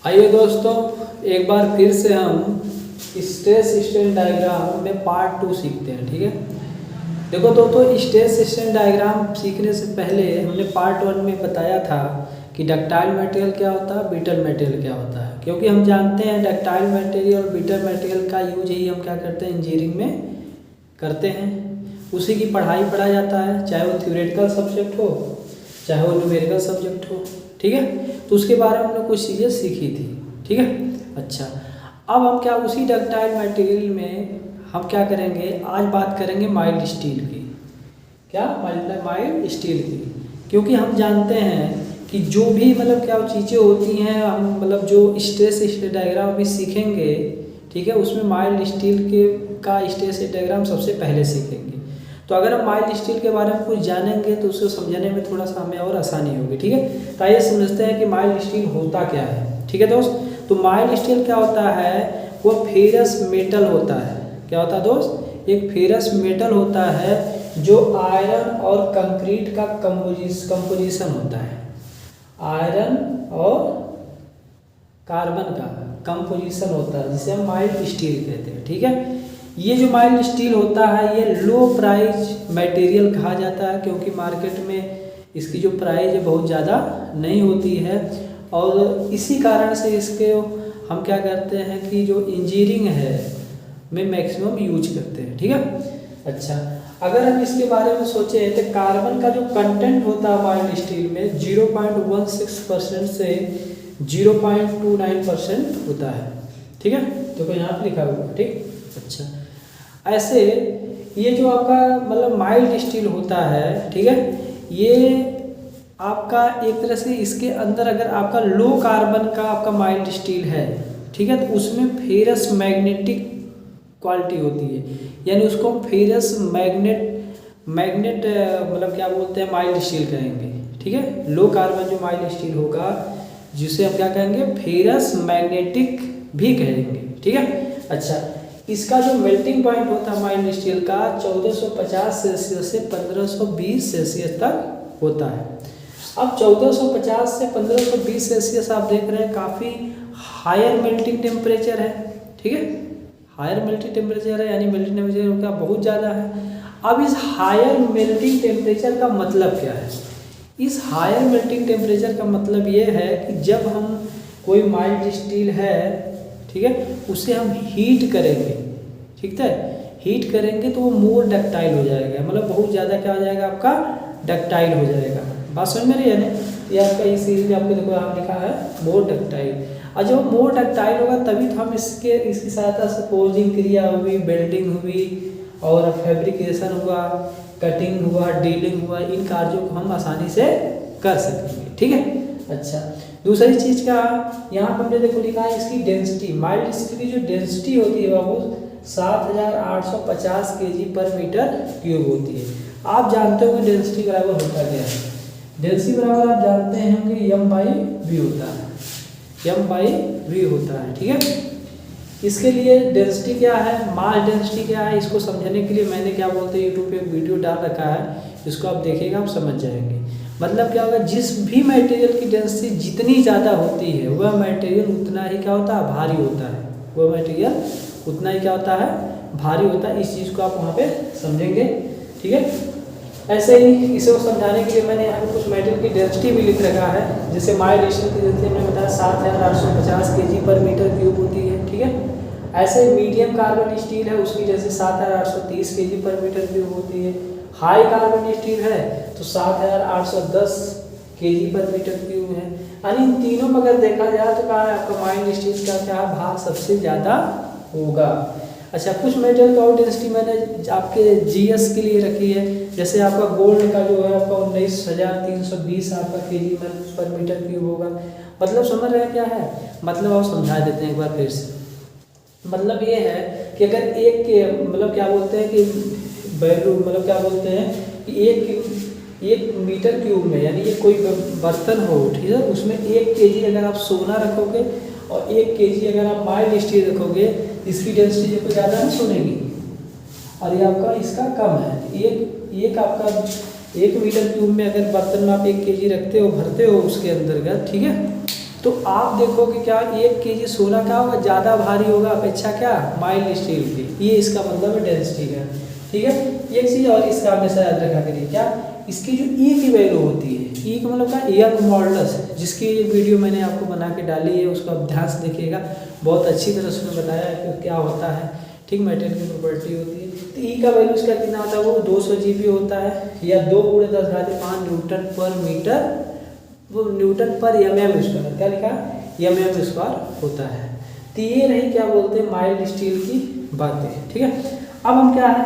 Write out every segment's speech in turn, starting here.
आइए दोस्तों, एक बार फिर से हम स्ट्रेस स्ट्रेन डायग्राम में पार्ट 2 सीखते हैं। ठीक है, देखो दोस्तों, स्ट्रेस स्ट्रेन डायग्राम सीखने से पहले हमने पार्ट 1 में बताया था कि डक्टाइल मटेरियल क्या होता है, ब्रिटल मटेरियल क्या होता है। क्योंकि हम जानते हैं डक्टाइल मटेरियल और ब्रिटल मटेरियल का यूज ही हम क्या करते हैं, इंजीनियरिंग में करते हैं। उसी की पढ़ाई पढ़ा जाता है, चाहे वो थ्योरेटिकल सब्जेक्ट हो चाहे वो न्यूमेरिकल सब्जेक्ट हो। ठीक है, तो उसके बारे में हमने कुछ चीज़ें सीखी थी। ठीक है, अच्छा, अब हम क्या उसी डक्टाइल मटेरियल में हम क्या करेंगे, आज बात करेंगे माइल्ड स्टील की। क्या माइल्ड स्टील की, क्योंकि हम जानते हैं कि जो भी क्या चीज़ें होती हैं, हम जो स्ट्रेस डायग्राम भी सीखेंगे, ठीक है, उसमें माइल्ड स्टील का स्ट्रेस डायग्राम सबसे पहले सीखेंगे। तो अगर हम माइल्ड स्टील के बारे में कुछ जानेंगे तो उसको समझने में थोड़ा सा हमें और आसानी होगी। ठीक है, तो आइए समझते हैं कि माइल्ड स्टील होता क्या है। ठीक है दोस्त, तो माइल्ड स्टील क्या होता है, वो फेरस मेटल होता है। क्या होता है दोस्त, एक फेरस मेटल होता है जो आयरन और कंक्रीट का कंपोजिशन होता है। आयरन और कार्बन का कंपोजिशन होता है, जिसे हम माइल्ड स्टील कहते हैं। ठीक है, ये जो माइल्ड स्टील होता है ये लो प्राइस मटेरियल कहा जाता है, क्योंकि मार्केट में इसकी जो प्राइस है बहुत ज़्यादा नहीं होती है, और इसी कारण से इसके हम क्या करते हैं कि जो इंजीनियरिंग है में मैक्सिमम यूज करते हैं। ठीक है, अच्छा, अगर हम इसके बारे में सोचें तो कार्बन का जो कंटेंट होता है माइल्ड स्टील में 0.16% से 0.29% होता है। ठीक है, तो यहाँ पर लिखा हुआ। ठीक, अच्छा, ऐसे ये जो आपका माइल्ड स्टील होता है, ठीक है, ये आपका एक तरह से इसके अंदर अगर आपका लो कार्बन का आपका माइल्ड स्टील है, ठीक है, तो उसमें फेरस मैग्नेटिक क्वालिटी होती है, यानी उसको हम फेरस मैग्नेट क्या बोलते हैं, माइल्ड स्टील कहेंगे। ठीक है, लो कार्बन जो माइल्ड स्टील होगा जिसे हम क्या कहेंगे, फेरस मैग्नेटिक भी कहेंगे। ठीक है, अच्छा, इसका जो मेल्टिंग पॉइंट होता है माइल्ड स्टील का 1450 सेल्सियस से 1520 सेल्सियस तक होता है। अब 1450 से 1520 सेल्सियस आप देख रहे हैं, काफ़ी हायर मेल्टिंग टेम्परेचर है। ठीक है, हायर मेल्टिंग टेम्परेचर है, यानी मेल्टिंग टेम्परेचर का बहुत ज़्यादा है। अब इस हायर मेल्टिंग टेम्परेचर का मतलब क्या है, इस हायर मेल्टिंग टेम्परेचर का मतलब ये है कि जब हम कोई माइल्ड स्टील है, ठीक है, उसे हम हीट करेंगे, ठीक है, हीट करेंगे तो वो मोर डक्टाइल हो जाएगा, बहुत ज़्यादा क्या हो जाएगा, आपका डक्टाइल हो जाएगा। बात समझ में रही है ना, ये आपका इस सीरीज में आपको देखो यहाँ लिखा है मोर डक्टाइल। और जब मोर डक्टाइल होगा तभी तो हम इसकी सहायता से फोर्जिंग क्रिया हुई, बेल्डिंग हुई और फैब्रिकेशन हुआ, कटिंग हुआ, डीलिंग हुआ, इन कार्यों को हम आसानी से कर सकेंगे। ठीक है, अच्छा, दूसरी चीज़ क्या, यहाँ पर हमने देखो लिखा है इसकी डेंसिटी, माइल्ड स्टील की जो डेंसिटी होती है बाबू 7850 kg पर मीटर क्यूब होती है। आप जानते हो कि डेंसिटी बराबर होता क्या है, डेंसिटी बराबर आप जानते हैं कि m/v होता है, m/v होता है। ठीक है, इसके लिए डेंसिटी क्या है, मास डेंसिटी क्या है, इसको समझने के लिए मैंने क्या बोलते हैं यूट्यूब पे एक वीडियो डाल रखा है, इसको आप देखिएगा, आप समझ जाएंगे। मतलब क्या होगा, जिस भी मटेरियल की डेंसिटी जितनी ज़्यादा होती है वह मटेरियल उतना ही क्या होता है, भारी होता है, वह मटेरियल उतना ही क्या होता है, भारी होता है। इस चीज़ को आप वहाँ पे समझेंगे। ठीक है, ऐसे ही इसे समझाने के लिए मैंने यहाँ पे कुछ मटेरियल की डेंसिटी भी लिख रखा है, जैसे माइल्ड स्टील की डेंसिटी मैंने बताया 7850 kg पर मीटर क्यूब होती है। ठीक है, ऐसे मीडियम कार्बन स्टील है, उसकी जैसे 7830 kg पर मीटर क्यूब होती है। हाई कार्बन स्टील है तो 7810 kg पर मीटर क्यूब है। यानी इन तीनों में अगर देखा जाए तो क्या है, आपका माइल्ड स्टील का क्या भाग सबसे ज़्यादा होगा। अच्छा, कुछ मेटेरियल का और डेंसिटी मैंने आपके जीएस के लिए रखी है, जैसे आपका गोल्ड का जो है आपका 19,320 आपका kg पर मीटर क्यूब होगा। मतलब समझ रहे हैं क्या है, मतलब आप समझा देते हैं एक बार फिर से। मतलब ये है कि अगर एक के क्या बोलते हैं कि वैल्यू क्या बोलते हैं कि एक मीटर क्यूब में, यानी ये कोई बर्तन हो, ठीक है, उसमें 1 kg अगर आप सोना रखोगे और 1 kg अगर आप माइल्ड स्टील रखोगे, इसकी डेंसिटी जो ज़्यादा नहीं सोने की, और ये आपका इसका कम है। एक आपका 1 मीटर क्यूब में अगर बर्तन में आप 1 kg रखते हो, भरते हो उसके अंतर्गत, ठीक है, तो आप देखोगे क्या 1 kg सोना क्या होगा, ज़्यादा भारी होगा अपेक्षा क्या माइल्ड स्टील की। ये इसका मतलब है डेंसिटी का, ठीक है। एक चीज़ और इसका हमेशा याद रखा करिए, क्या इसकी जो ई की वैल्यू होती है, ई का मतलब क्या यंग मॉडल्स, जिसकी ये वीडियो मैंने आपको बना के डाली है, उसको आप ध्यान से देखिएगा, बहुत अच्छी तरह से उसमें बताया है कि क्या होता है, ठीक, मेटेरियल की प्रॉपर्टी होती है। तो ई का वैल्यू इसका कितना होता है, वो 200 GB होता है, या 2×10⁵ न्यूटन पर मीटर, वो न्यूटन पर mm स्क्वायर, क्या लिखा mm स्क्वायर होता है। तो ये नहीं क्या बोलते हैं माइल्ड स्टील की बातें, ठीक है। अब हम क्या है,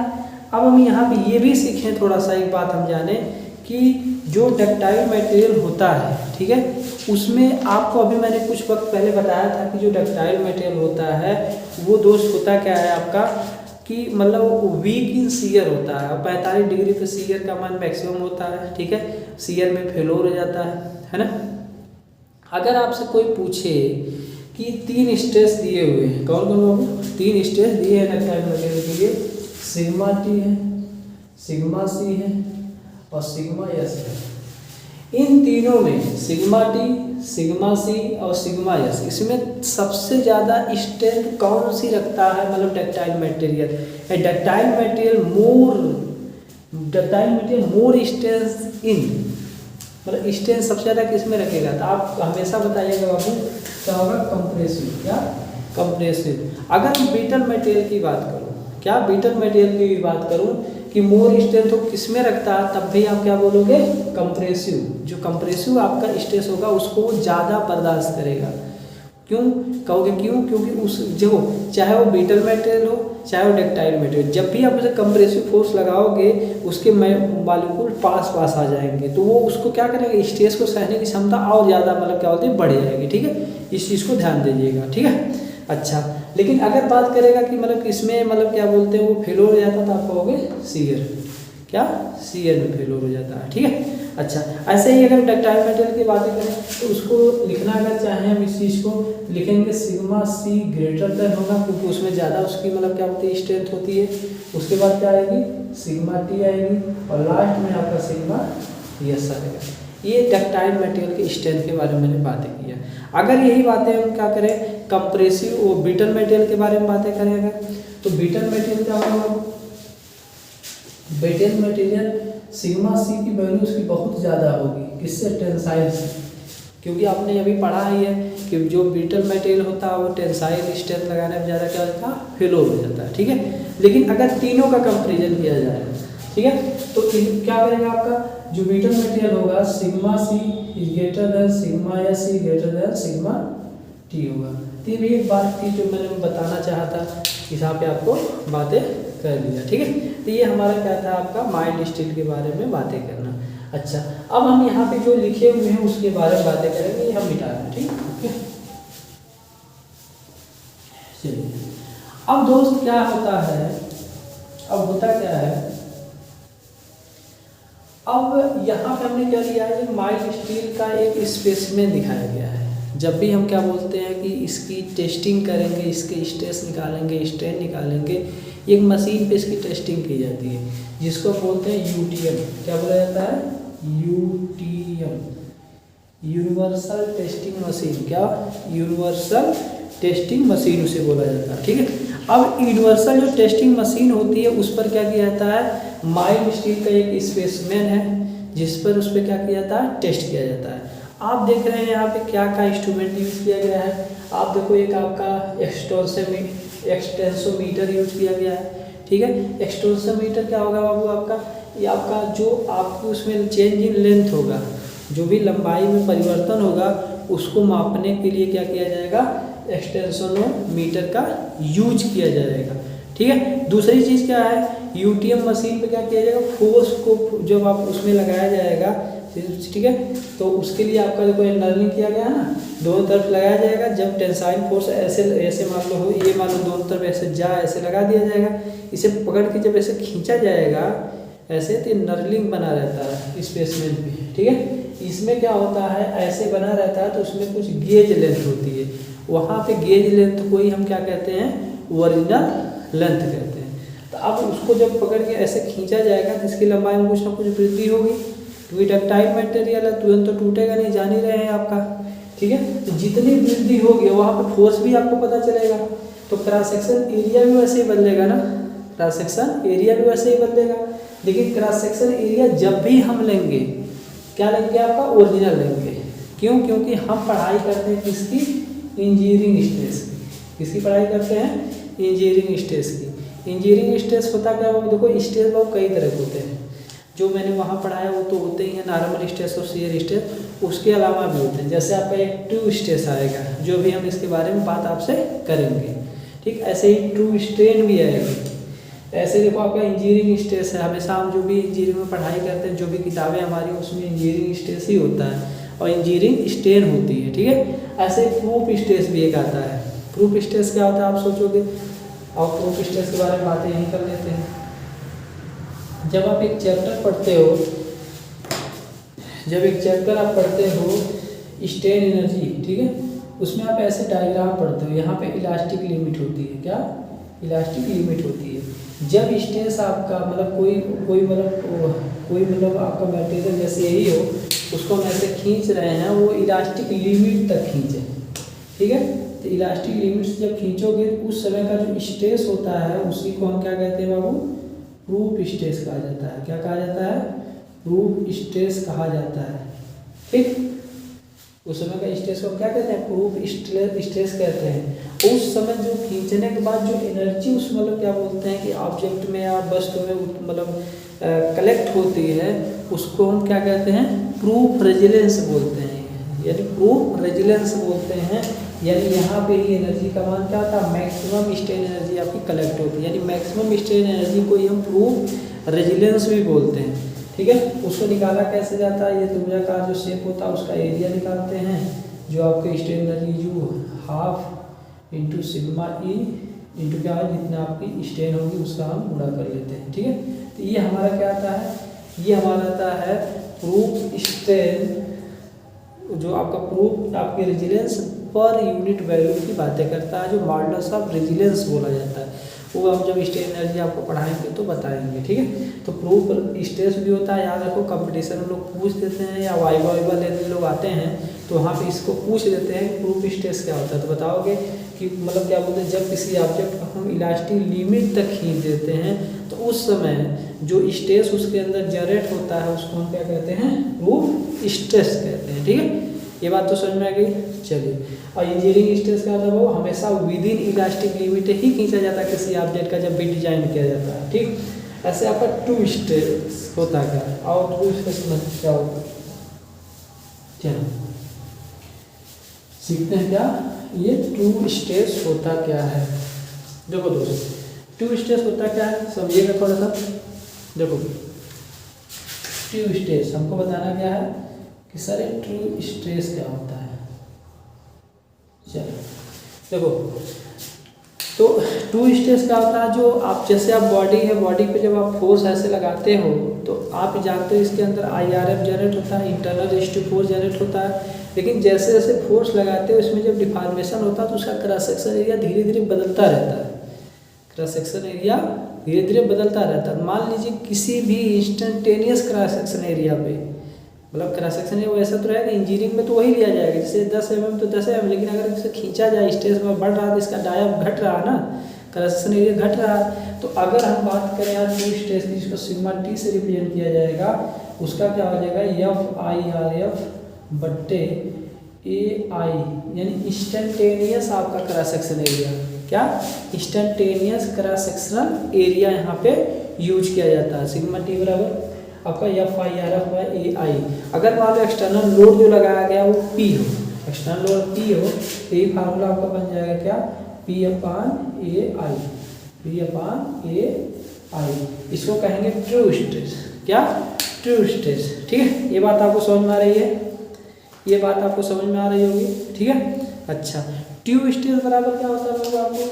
अब हम यहाँ पे ये भी सीखें थोड़ा सा, एक बात हम जाने कि जो डक्टाइल मटेरियल होता है, ठीक है, उसमें आपको अभी मैंने कुछ वक्त पहले बताया था कि जो डक्टाइल मटेरियल होता है वो दोस्त होता क्या है आपका, कि मतलब वीक इन शियर होता है, 45 डिग्री पे शियर का मान मैक्सिमम होता है, ठीक है, शियर में फेलोर हो जाता है ना। अगर आपसे कोई पूछे कि 3 स्ट्रेस दिए हुए हैं, कौन कौन बाबू 3 स्ट्रेस दिए हैं डक्टाइल मटेरियल के लिए, सिग्मा टी है, सिग्मा सी है और सिग्मा एस है। इन तीनों में सिग्मा टी, सिग्मा सी और सिग्मा एस, इसमें सबसे ज़्यादा स्ट्रेंथ कौन सी रखता है, मतलब ductile material, ductile material more strength in, मतलब स्ट्रेंथ सबसे ज़्यादा किस में रखेगा, तो आप हमेशा बताइएगा बाबू क्या होगा, कंप्रेसिव, क्या कंप्रेसिव। अगर हम ब्रिटल मटेरियल की बात करूँ, क्या ब्रिटल मटेरियल की बात करूँ कि मोर स्ट्रेंथ किस में रखता है, तब भी आप क्या बोलोगे, कंप्रेसिव। जो कंप्रेसिव आपका स्ट्रेस होगा उसको वो ज़्यादा बर्दाश्त करेगा। क्यों कहोगे, क्यों, क्योंकि उस जो चाहे वो ब्रिटल मटेरियल हो चाहे वो डक्टाइल मटेरियल, जब भी आप उसे कंप्रेसिव फोर्स लगाओगे उसके मॉलिक्यूल पास आ जाएंगे, तो वो उसको क्या करेंगे, स्ट्रेस को सहने की क्षमता और ज़्यादा मतलब क्या होती है, बढ़ जाएगी, ठीक है। इस चीज़ को ध्यान दीजिएगा, ठीक है। अच्छा, लेकिन अगर बात करेगा कि मतलब इसमें मतलब क्या बोलते हैं वो फेलोर हो जाता, तो आप कहोगे शियर, क्या शियर में फेलोर हो जाता है, ठीक है। अच्छा, ऐसे ही अगर डक्टाइल मटेरियल की बातें करें तो उसको लिखना अगर चाहें हम इस चीज़ को लिखेंगे सिग्मा सी ग्रेटर देन होगा, क्योंकि उसमें ज़्यादा उसकी मतलब क्या होती है, स्ट्रेंथ होती है। उसके बाद क्या आएगी, सिग्मा टी आएगी और लास्ट में आपका सिग्मा एस आएगा। ये डक्टाइल मटेरियल के स्ट्रेंथ के बारे में मैंने बातें की है। अगर यही बातें हम क्या करें, कंप्रेसिव वो ब्रिटल मटेरियल के बारे में बातें करेंगे, तो ब्रिटल मटेरियल क्या होगा, ब्रिटल मटेरियल सिग्मा सी की वैल्यू उसकी बहुत ज़्यादा होगी, किससे, टेंसाइल से, क्योंकि आपने अभी पढ़ा ही है कि जो ब्रिटल मटेरियल होता है वो टेंसाइल स्ट्रेंथ लगाने में ज़्यादा क्या होता है, फेलोर हो जाता है, ठीक है। लेकिन अगर तीनों का कंपेरिजन किया जाए, ठीक है, तो क्या करेगा आपका जो ब्रिटल मटेरियल होगा sigma C is greater than sigma S is greater than sigma T होगा। तो ये भी एक बात थी जो मैंने बताना चाहा था, यहाँ पे आपको बातें कर लिया, ठीक है। तो ये हमारा क्या था, आपका माइल्ड स्टील के बारे में बातें करना। अच्छा, अब हम यहाँ पे जो लिखे हुए हैं उसके बारे में बातें करेंगे, ये हम मिटा दें, ठीक है। चलिए, अब दोस्त क्या होता है, अब होता क्या है, अब यहाँ पे हमने क्या लिया है, माइल्ड स्टील का एक स्पेसिमेन दिखाया गया है। जब भी हम क्या बोलते हैं कि इसकी टेस्टिंग करेंगे, इसके स्ट्रेस निकालेंगे, स्ट्रेन निकालेंगे, एक मशीन पे इसकी टेस्टिंग की जाती है जिसको बोलते हैं यूटीएम। क्या बोला जाता है, यूटीएम, यूनिवर्सल टेस्टिंग मशीन, क्या यूनिवर्सल टेस्टिंग मशीन उसे बोला जाता है, ठीक है। अब यूनिवर्सल जो टेस्टिंग मशीन होती है उस पर क्या किया जाता है, माइल्ड स्टील का एक स्पेसिमेन है जिस पर उस पर क्या किया जाता है, टेस्ट किया जाता है। आप देख रहे हैं यहाँ पे क्या क्या इंस्ट्रूमेंट यूज़ किया गया है, आप देखो एक आपका एक्सटेंसोमीटर यूज किया गया है, ठीक है। एक्सटेंसोमीटर क्या होगा बाबू आपका, ये आपका जो आपको उसमें चेंज इन लेंथ होगा, जो भी लंबाई में परिवर्तन होगा उसको मापने के लिए क्या किया जाएगा, एक्सटेंसोमीटर का यूज किया जाएगा, ठीक है। दूसरी चीज़ क्या है, यूटीएम मशीन पे क्या किया जाएगा, फोर्स को जब आप उसमें लगाया जाएगा, ठीक है, तो उसके लिए आपका जो नर्लिंग किया गया है ना, दोनों तरफ लगाया जाएगा। जब टेंसाइल फोर्स ऐसे मान लो हो, ये मान लो दोनों तरफ ऐसे लगा दिया जाएगा, इसे पकड़ के जब ऐसे खींचा जाएगा ऐसे, तो नर्लिंग बना रहता है स्पेसिमेन पे, ठीक है। इसमें क्या होता है, ऐसे बना रहता है तो उसमें कुछ गेज लेंथ होती है, वहाँ पे गेज लेंथ को ही हम क्या कहते हैं, ओरिजिनल लेंथ कहते हैं। तो अब उसको जब पकड़ के ऐसे खींचा जाएगा तो इसकी लंबाई में कुछ ना कुछ वृद्धि होगी, क्योंकि डक्टाइल मटेरियल है, तुरंत तो टूटेगा नहीं, जान ही रहे हैं आपका, ठीक है। तो जितनी वृद्धि होगी वहाँ पे फोर्स भी आपको पता चलेगा, तो क्रॉस सेक्शन एरिया भी वैसे ही बदलेगा ना, क्रॉस सेक्शन एरिया भी वैसे ही बदलेगा। लेकिन क्रॉस सेक्शन एरिया जब भी हम लेंगे, क्या लेंगे, आपका ओरिजिनल लेंगे। क्यों? क्योंकि हम पढ़ाई करते हैं किसकी, इंजीनियरिंग स्ट्रेस की। किसकी पढ़ाई करते हैं, इंजीनियरिंग स्ट्रेस की। इंजीनियरिंग स्ट्रेस होता क्या है, देखो स्ट्रेस बहुत कई तरह के होते हैं, जो मैंने वहाँ पढ़ाया वो तो होते ही हैं, नॉर्मल स्ट्रेस और शियर स्ट्रेस, उसके अलावा भी होते हैं। जैसे आपका एक ट्रू स्ट्रेस आएगा, जो भी हम इसके बारे में बात आपसे करेंगे, ठीक। ऐसे ही ट्रू स्ट्रेन भी आएगी। ऐसे देखो आपका इंजीनियरिंग स्ट्रेस है, हमेशा हम जो भी इंजीनियरिंग में पढ़ाई करते हैं, जो भी किताबें हमारी, उसमें इंजीनियरिंग स्ट्रेस ही होता है और इंजीनियरिंग स्ट्रेन होती है, ठीक है। ऐसे प्रूफ स्ट्रेस भी एक आता है। प्रूफ स्ट्रेस क्या होता है आप सोचोगे, और प्रूफ स्ट्रेस के बारे में बातें यहीं कर लेते हैं। जब आप एक चैप्टर पढ़ते हो, जब एक चैप्टर आप पढ़ते हो स्ट्रेन एनर्जी, ठीक है, उसमें आप ऐसे डायग्राम पढ़ते हो, यहाँ पे इलास्टिक लिमिट होती है, क्या, इलास्टिक लिमिट होती है। जब स्ट्रेस आपका मतलब कोई मतलब आपका मटेरियल जैसे यही हो, उसको हम ऐसे खींच रहे हैं, वो इलास्टिक लिमिट तक खींचे, ठीक है। तो इलास्टिक लिमिट से जब खींचोगे उस समय का जो स्ट्रेस होता है उसी को हम क्या कहते हैं बाबू, प्रूफ स्ट्रेस कहा जाता है। क्या कहा जाता है, प्रूफ स्ट्रेस कहा जाता है, ठीक। उस समय का स्ट्रेस को क्या कहते हैं, प्रूफ स्ट्रेस कहते हैं। उस समय जो खींचने के बाद जो एनर्जी उस मतलब क्या बोलते हैं कि ऑब्जेक्ट में या वस्तु में मतलब कलेक्ट होती है, उसको हम क्या कहते हैं, प्रूफ रेजिलेंस बोलते हैं, यानी प्रूफ रेजिलेंस बोलते हैं। यानी यहाँ पे ही एनर्जी का मान क्या था, मैक्सिमम स्ट्रेन एनर्जी आपकी कलेक्ट होती है, यानी मैक्सिमम स्ट्रेन एनर्जी को ही हम प्रूफ रेजिलेंस भी बोलते हैं, ठीक है। उसको निकाला कैसे जाता है, ये त्रिभुजाकार जो शेप होता है उसका एरिया निकालते हैं, जो आपके स्ट्रेन एनर्जी जो half into sigma E into क्या है, जितना आपकी स्ट्रेन होगी उसका हम गुणा कर लेते हैं, ठीक है। तो ये हमारा क्या आता है, ये हमारा आता है प्रूफ स्ट्रेन, जो आपका प्रूफ आपके रेजिलेंस पर यूनिट वैल्यू की बातें करता है, जो मॉडुलस ऑफ रेजिलेंस बोला जाता है। वो हम जब स्ट्रेन एनर्जी आपको पढ़ाएंगे तो बताएंगे, ठीक है। तो प्रूफ स्ट्रेस भी होता है, याद रखो कंपटीशन में लोग पूछ देते हैं, या वाइवा वाइवा लेने लोग आते हैं तो वहाँ पे इसको पूछ देते हैं प्रूफ स्ट्रेस क्या होता है, तो बताओगे कि मतलब क्या बोलते हैं, जब किसी ऑब्जेक्ट को हम इलास्टिक लिमिट तक खींच देते हैं तो उस समय जो स्ट्रेस उसके अंदर जनरेट होता है उसको हम क्या कहते हैं, प्रूफ स्ट्रेस कहते हैं, ठीक है। ये बात तो समझ में आ गई, चलिए। और इंजीनियरिंग स्ट्रेस का मतलब वो हमेशा विद इन इलास्टिक लिमिट ही खींचा जाता है किसी ऑब्जेक्ट का जब भी डिजाइन किया जाता है, ठीक। ऐसे आपका ट्रू स्ट्रेस होता है, और ट्रू स्ट्रेस क्या होता है, चलो सीखते हैं क्या ये ट्रू स्ट्रेस होता क्या है। देखो दोस्तों, ट्रू स्ट्रेस होता क्या है समझिएगा थोड़ा सा। देखो ट्रू स्ट्रेस हमको बताना क्या है कि सर ट्रू स्ट्रेस क्या होता है। चलो देखो, तो ट्रू स्ट्रेस क्या होता है, जो आप जैसे आप बॉडी है, बॉडी पे जब आप फोर्स ऐसे लगाते हो तो आप जानते हो इसके अंदर IRF जनरेट होता है, इंटरनल रेजिस्टिव फोर्स जनरेट होता है। लेकिन जैसे जैसे फोर्स लगाते हो इसमें जब डिफॉर्मेशन होता है तो उसका क्रॉस सेक्शन एरिया धीरे धीरे बदलता रहता है, क्रॉस सेक्शन एरिया धीरे धीरे बदलता रहता है। मान लीजिए किसी भी इंस्टेंटेनियस क्रॉस सेक्शन एरिया पे, मतलब क्रॉस सेक्शन एरिया वैसा तो रहेगा, इंजीनियरिंग में तो वही लिया जाएगा, जैसे 10 mm तो 10 mm, लेकिन अगर इसे खींचा जाए स्ट्रेस में बढ़ रहा है तो इसका डायब घट रहा है ना, क्रॉस सेक्शन एरिया घट रहा है। तो अगर हम बात करें यार ट्रू स्ट्रेस की, जिसको सिग्मा टी से रिप्रेजेंट किया जाएगा, उसका क्या हो जाएगा FIRF बट्टे AI, यानी इंस्टेंटेनियस आपका क्रॉस सेक्शन एरिया, क्या इंस्टेंटेनियस क्रॉस सेक्शनल एरिया यहाँ पे यूज किया जाता है। सिग्मा टी बराबर आपका FIRF बाय AI। अगर मान लो एक्सटर्नल लोड जो लगाया गया वो P हो, एक्सटर्नल लोड P हो, तो ये फार्मूला आपका बन जाएगा क्या, P/AI, P/AI। इसको कहेंगे ट्रू स्ट्रेस, क्या ट्रू स्ट्रेस, ठीक है। ये बात आपको समझ में आ रही है, ये बात आपको समझ में आ रही होगी, ठीक है। अच्छा, ट्रू स्ट्रेस बराबर क्या होता है लोग आपको,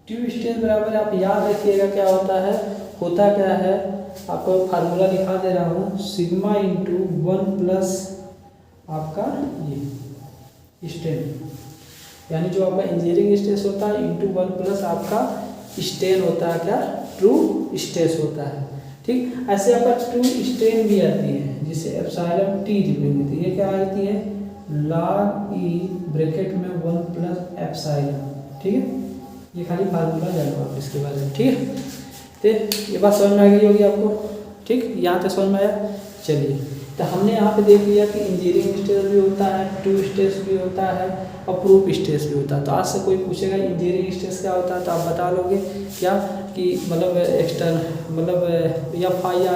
ट्रू स्ट्रेस बराबर आप याद रखिएगा क्या होता है, होता क्या है, आपको फार्मूला दिखा दे रहा हूँ, सिग्मा इंटू 1 प्लस आपका ये स्ट्रेन, यानी जो आपका इंजीनियरिंग स्ट्रेस होता है इंटू 1 प्लस आपका स्ट्रेन होता है, क्या ट्रू स्ट्रेस होता है, ठीक। ऐसे आपका ट्रू स्ट्रेन भी आती है जिसे एप्सिलॉन टी लिखेंगे, तो ये क्या आती है log e ब्रैकेट में 1 प्लस एप्सिलॉन, ठीक है। ये खाली फार्मूला जानो आप इसके बारे में, ठीक है। तो ये बात समझ में आ गई होगी आपको, ठीक, यहाँ तक समझ में आया। चलिए, तो हमने यहाँ पे देख लिया कि इंजीनियरिंग स्टेज भी होता है, टू स्टेज भी होता है और प्रूफ स्टेज भी होता है। तो आज से कोई पूछेगा इंजीनियरिंग स्टेज क्या होता है, तो आप बता लोगे क्या कि मतलब एक्सटर्नल मतलब एफ आई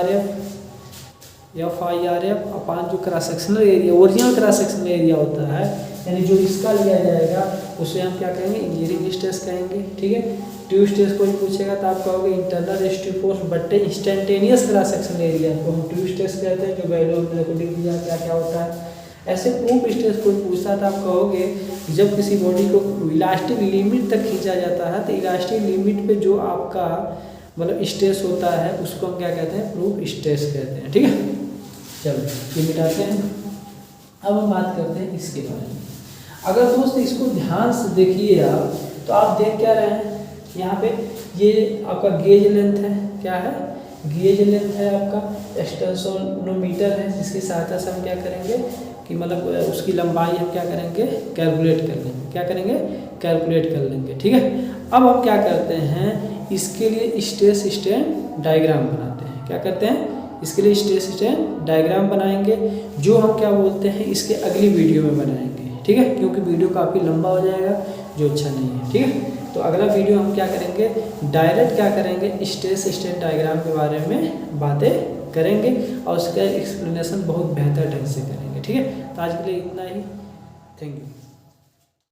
आर एफ अपान जो cross sectional area, original cross sectional area होता है, यानी जो इसका लिया जाएगा उसे हम क्या कहेंगे, इंजीनियरिंग स्टेज कहेंगे, ठीक है। ट्यू स्टेज कोई पूछेगा तो आप कहोगे इंटरनल रेस्टिव फोर्स बट्टे इंस्टेंटेनियस क्रॉस सेक्शनल एरिया को हम ट्यू स्टेज कहते हैं, जो वैल्यू हमने को दिख दिया क्या क्या होता है। ऐसे प्रूफ स्टेज कोई पूछता है तो आप कहोगे जब किसी बॉडी को इलास्टिक लिमिट तक खींचा जाता है, तो इलास्टिक लिमिट पे जो आपका मतलब स्ट्रेस होता है उसको हम क्या कहते हैं, प्रूफ स्ट्रेस कहते हैं, ठीक है। चलो ये मिटाते हैं। अब हम बात करते हैं इसके बारे में। अगर दोस्त इसको ध्यान से देखिए आप, तो आप देख क्या रहे हैं, यहाँ पे ये आपका गेज लेंथ है, क्या है, गेज लेंथ है आपका, एक्सटेंसोमीटर है, जिसकी सहायता से हम क्या करेंगे कि मतलब उसकी लंबाई हम क्या करेंगे, कैलकुलेट कर लेंगे, क्या करेंगे, कैलकुलेट कर लेंगे, ठीक है। अब हम क्या करते हैं, इसके लिए स्ट्रेस स्ट्रेन डायग्राम बनाते हैं, क्या करते हैं, इसके लिए स्ट्रेस स्ट्रेन डायग्राम बनाएंगे, जो हम क्या बोलते हैं इसके अगली वीडियो में बनाएंगे, ठीक है, क्योंकि वीडियो काफ़ी लंबा हो जाएगा जो अच्छा नहीं है, ठीक है। तो अगला वीडियो हम क्या करेंगे, डायरेक्ट क्या करेंगे, स्ट्रेस स्ट्रेन डायग्राम के बारे में बातें करेंगे और उसका एक्सप्लेनेशन बहुत बेहतर ढंग से करेंगे, ठीक है। तो आज के लिए इतना ही, थैंक यू।